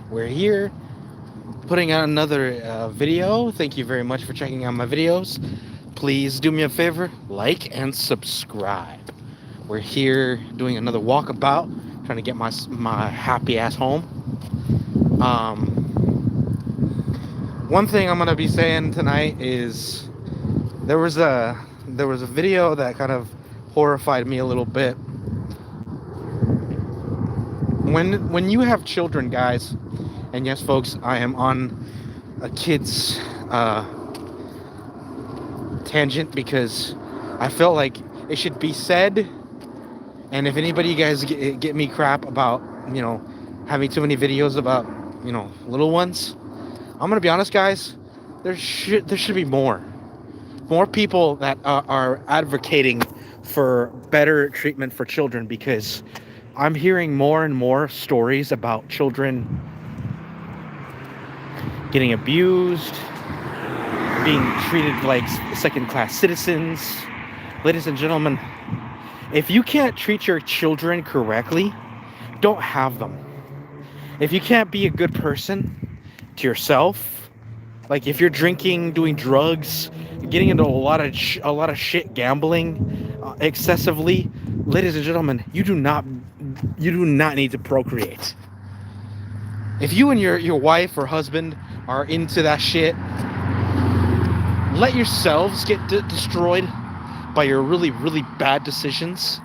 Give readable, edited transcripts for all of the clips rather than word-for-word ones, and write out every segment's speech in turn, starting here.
We're here putting out another video. Thank you very much for checking out my videos. Please do me a favor, like and subscribe. We're here doing another walkabout, trying to get my happy ass home. One thing I'm gonna be saying tonight is there was a video that kind of horrified me a little bit. When you have children, guys, and yes, folks, I am on a kid's tangent because I felt like it should be said. And if anybody, you guys get me crap about, having too many videos about, little ones, I'm gonna be honest, guys. There should be more people that are advocating for better treatment for children, because I'm hearing more and more stories about children getting abused, being treated like second-class citizens. Ladies and gentlemen, if you can't treat your children correctly, don't have them. If you can't be a good person to yourself, like if you're drinking, doing drugs, getting into a lot of shit, gambling excessively, ladies and gentlemen, you do not need to procreate. If you and your wife or husband are into that shit, let yourselves get destroyed by your really, really bad decisions,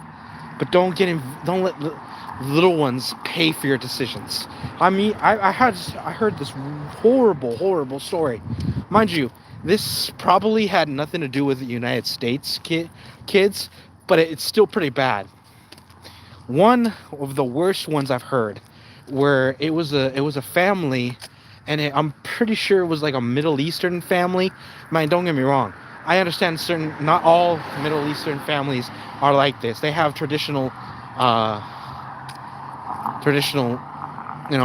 but don't let little ones pay for your decisions. I mean, I heard this horrible story. Mind you, this probably had nothing to do with the United States kids, but it's still pretty bad. One of the worst ones I've heard, where it was a family, and I'm pretty sure it was like a Middle Eastern family. Man, don't get me wrong. I understand not all Middle Eastern families are like this. They have traditional,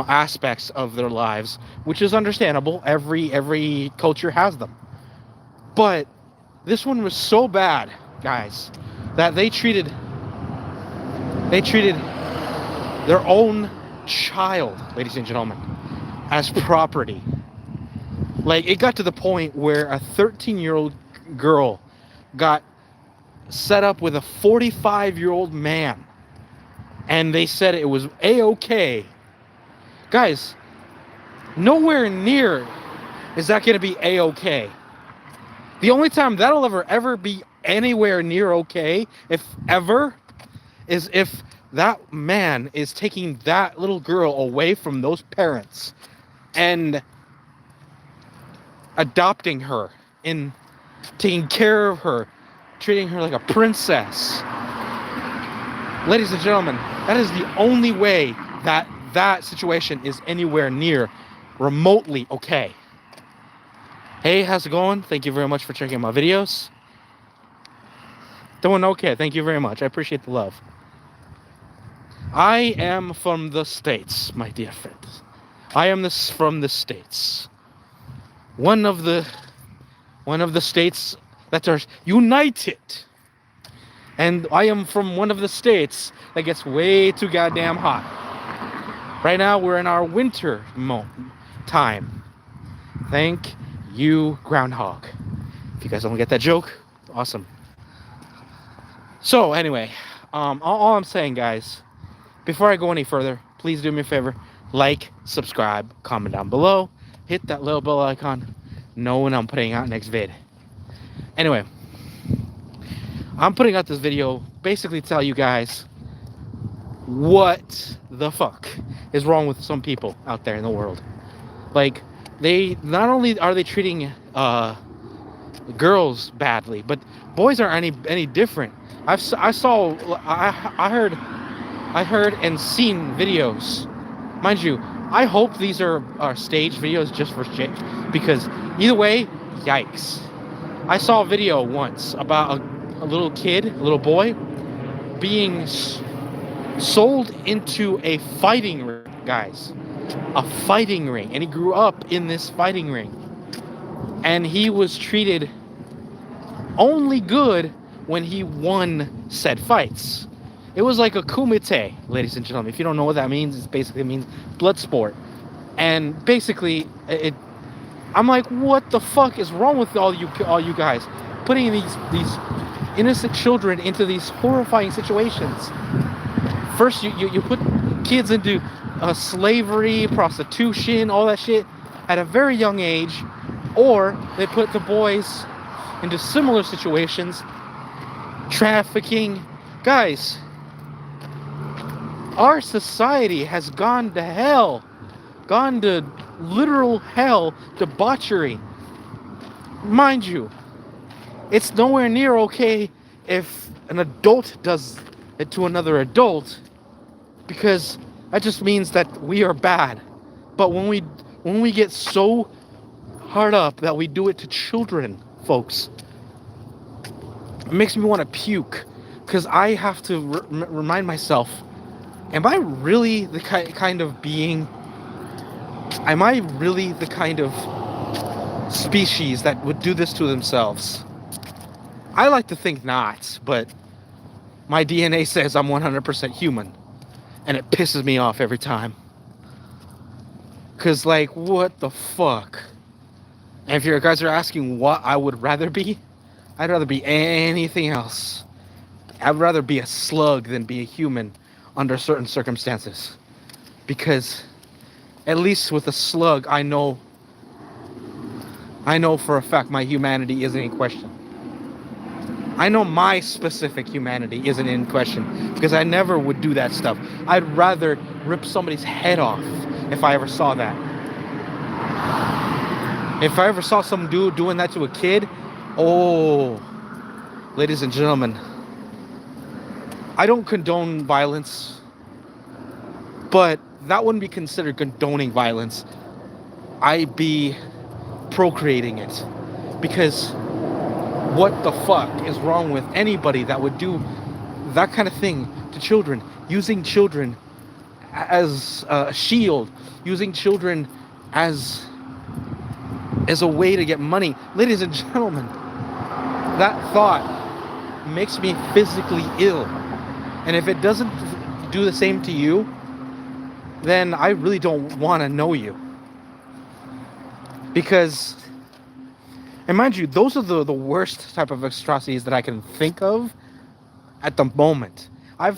aspects of their lives, which is understandable. Every culture has them. But this one was so bad, guys, that they treated their own child, ladies and gentlemen, as property. Like, it got to the point where a 13-year-old girl got set up with a 45-year-old man, and they said it was a-okay. Guys, nowhere near is that going to be a-okay. The only time that'll ever be anywhere near okay, if ever, is if that man is taking that little girl away from those parents and adopting her and taking care of her, treating her like a princess. Ladies and gentlemen, that is the only way that situation is anywhere near remotely okay. Hey, how's it going? Thank you very much for checking my videos. Doing okay, thank you very much. I appreciate the love. I am from the States, my dear friends. I am from the States. One of the states that are united. And I am from one of the states that gets way too goddamn hot. Right now, we're in our winter time. Thank you, groundhog. If you guys don't get that joke, awesome. So anyway, all I'm saying, guys, before I go any further, please do me a favor, like, subscribe, comment down below, hit that little bell icon, know when I'm putting out next vid. Anyway, I'm putting out this video basically to tell you guys what the fuck is wrong with some people out there in the world. Like, they not only are they treating girls badly, but boys aren't any different. I heard and seen videos. Mind you, I hope these are staged videos just for shit, because either way, yikes. I saw a video once about a little kid, a little boy, being sold into a fighting ring, guys. A fighting ring. And he grew up in this fighting ring. And he was treated only good when he won said fights. It was like a kumite, ladies and gentlemen. If you don't know what that means, it basically means blood sport. And basically, I'm like, what the fuck is wrong with all you guys, putting these innocent children into these horrifying situations? First, you put kids into slavery, prostitution, all that shit at a very young age, or they put the boys into similar situations, trafficking. Guys, our society has gone to hell, gone to literal hell, debauchery. Mind you, it's nowhere near okay if an adult does it to another adult, because that just means that we are bad. But when we get so hard up that we do it to children, folks, it makes me want to puke, because I have to remind myself, am I really the kind of being, am I really the kind of species that would do this to themselves? I like to think not, but my DNA says I'm 100% human, and it pisses me off every time. Because, like, what the fuck? And if you guys are asking what I would rather be, I'd rather be anything else. I'd rather be a slug than be a human under certain circumstances. Because at least with a slug, I know for a fact my humanity isn't in question. I know my specific humanity isn't in question, because I never would do that stuff. I'd rather rip somebody's head off if I ever saw that. If I ever saw some dude doing that to a kid, oh, ladies and gentlemen, I don't condone violence, but that wouldn't be considered condoning violence. I'd be procreating it, because what the fuck is wrong with anybody that would do that kind of thing to children, using children as a shield, using children as a way to get money? Ladies and gentlemen, that thought makes me physically ill. And if it doesn't do the same to you, then I really don't want to know you. Because, and mind you, those are the worst type of atrocities that I can think of at the moment. I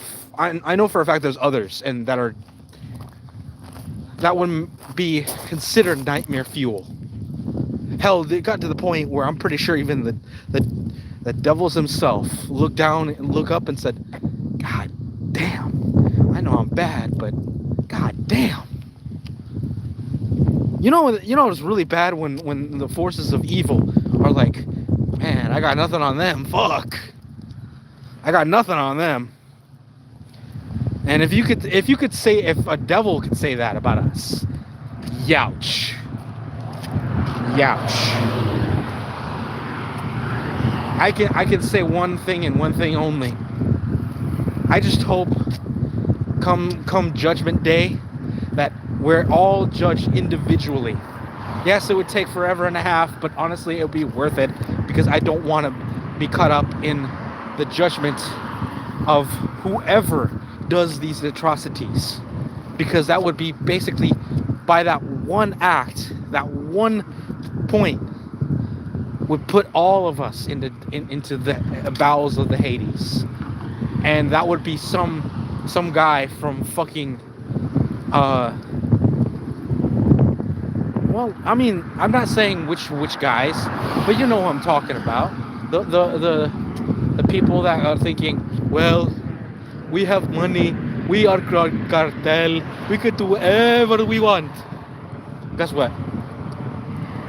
know for a fact there's others, and that wouldn't be considered nightmare fuel. Hell, it got to the point where I'm pretty sure even the devils himself looked down and looked up and said, God damn, I know I'm bad, but God damn. You know it's really bad when the forces of evil are like, man, I got nothing on them. Fuck. I got nothing on them. And if a devil could say that about us, youch. Youch. I can say one thing and one thing only. I just hope come Judgment Day that we're all judged individually. Yes, it would take forever and a half, but honestly, it would be worth it, because I don't want to be caught up in the judgment of whoever does these atrocities, because that would be basically, by that one act, that one point, would put all of us into the bowels of the Hades. And that would be some guy from fucking well, I mean, I'm not saying which guys, but you know who I'm talking about. The people that are thinking, well, we have money, we are cartel, we could do whatever we want. Guess what?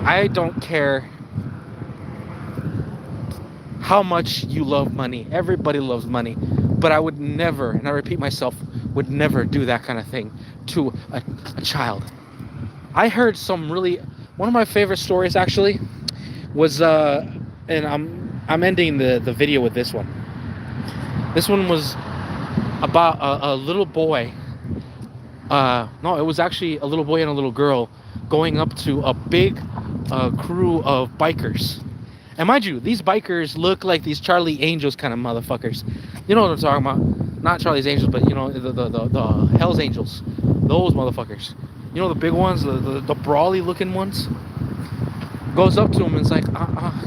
I don't care how much you love money. Everybody loves money. But I would never, and I repeat myself, would never do that kind of thing to a child. I heard one of my favorite stories actually was, and I'm ending the video with this one. This one was about a little boy. No, it was actually a little boy and a little girl going up to a big crew of bikers. And mind you, these bikers look like these Charlie Angels kind of motherfuckers. You know what I'm talking about? Not Charlie's Angels, but you know, the Hell's Angels. Those motherfuckers. You know the big ones, the brawly looking ones. Goes up to him and is like,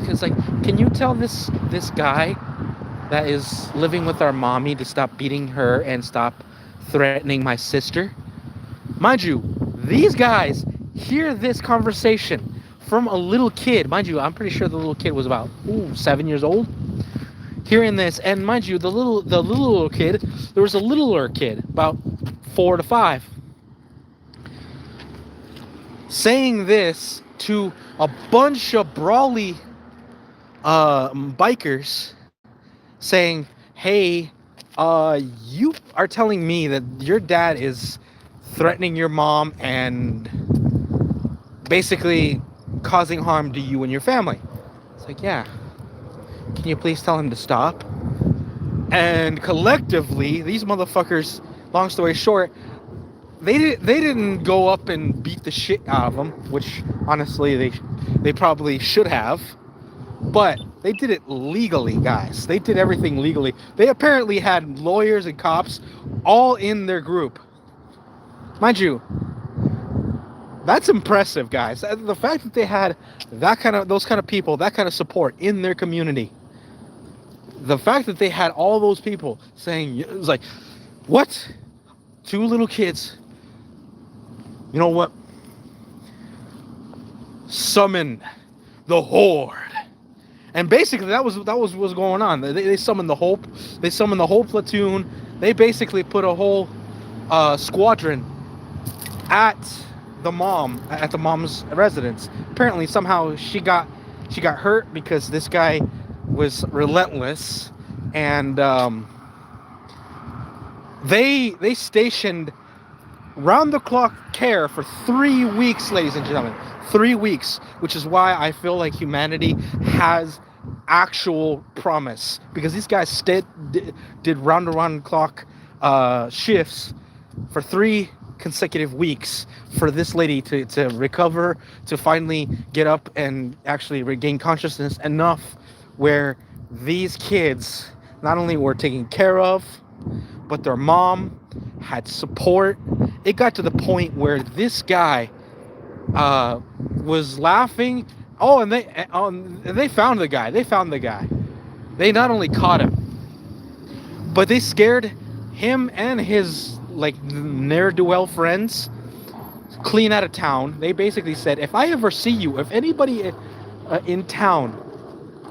it's like, can you tell this guy that is living with our mommy to stop beating her and stop threatening my sister? Mind you, these guys hear this conversation from a little kid. Mind you, I'm pretty sure the little kid was about 7 years old. Hearing this, and mind you, the little kid, there was a littler kid, about 4 to 5, saying this to a bunch of brawly bikers, saying, "Hey, you are telling me that your dad is threatening your mom and basically causing harm to you and your family." It's like, yeah. Can you please tell him to stop? And collectively, these motherfuckers, long story short, they didn't go up and beat the shit out of him, which honestly they probably should have. But they did it legally, guys. They did everything legally. They apparently had lawyers and cops all in their group. Mind you, that's impressive, guys. The fact that they had those kind of people, that kind of support in their community. The fact that they had all those people saying, it was like, what? 2 little kids. You know what? Summon the horde. And basically that was what was going on. They summoned the whole platoon. They basically put a whole squadron at the mom's residence. Apparently somehow she got hurt because this guy was relentless, and they stationed round the clock care for 3 weeks, ladies and gentlemen. 3 weeks, which is why I feel like humanity has actual promise, because these guys did round clock shifts for 3 consecutive weeks for this lady to recover, to finally get up and actually regain consciousness enough where these kids not only were taken care of, but their mom had support. It got to the point where this guy was laughing. Oh, and they found the guy. They not only caught him, but they scared him and his ne'er-do-well friends clean out of town. They basically said, if I ever see you, if anybody in town,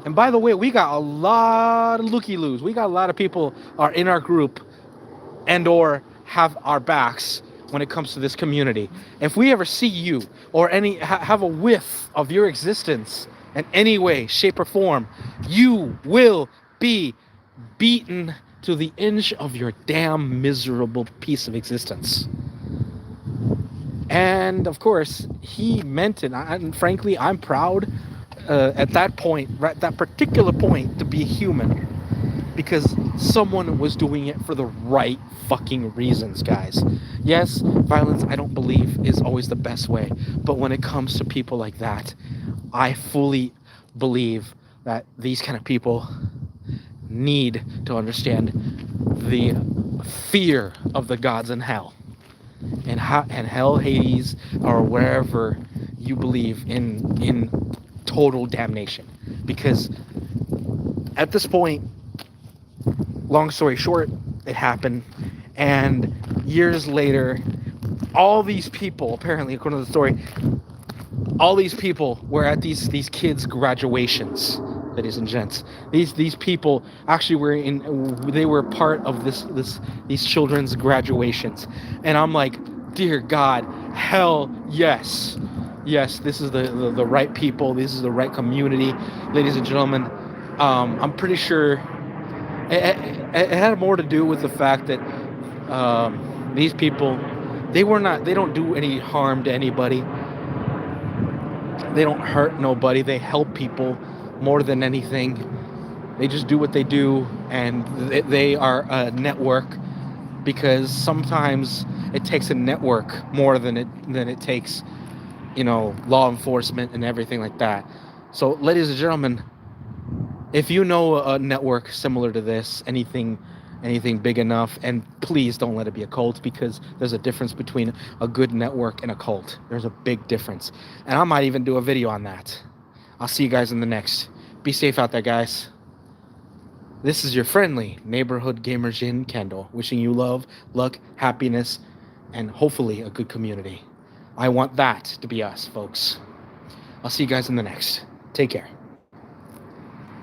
and by the way, we got a lot of looky-loos. We got a lot of people are in our group and or have our backs when it comes to this community. If we ever see you or have a whiff of your existence in any way, shape, or form, you will be beaten to the inch of your damn miserable piece of existence. And of course, he meant it. And frankly, I'm proud at that point, right, that particular point, to be human, because someone was doing it for the right fucking reasons, guys. Yes, violence, I don't believe, is always the best way, but when it comes to people like that, I fully believe that these kind of people need to understand the fear of the gods in hell, and hell, Hades, or wherever you believe in total damnation. Because at this point, long story short, it happened, and years later, all these people, apparently according to the story, all these people were at these kids' graduations, ladies and gents. These people actually they were part of these children's graduations. And I'm like, dear God, hell yes. Yes, this is the right people. This is the right community, ladies and gentlemen. I'm pretty sure it had more to do with the fact that these people, they don't do any harm to anybody. They don't hurt nobody. They help people more than anything. They just do what they do, and they are a network, because sometimes it takes a network more than it takes, law enforcement and everything like that. So, ladies and gentlemen, if you know a network similar to this, anything anything big enough. And please don't let it be a cult, because there's a difference between a good network and a cult. There's a big difference. And I might even do a video on that. I'll see you guys in the next. Be safe out there, guys. This is your friendly neighborhood gamer Djinn Kendall, wishing you love, luck, happiness, and hopefully a good community. I want that to be us, folks. I'll see you guys in the next. Take care.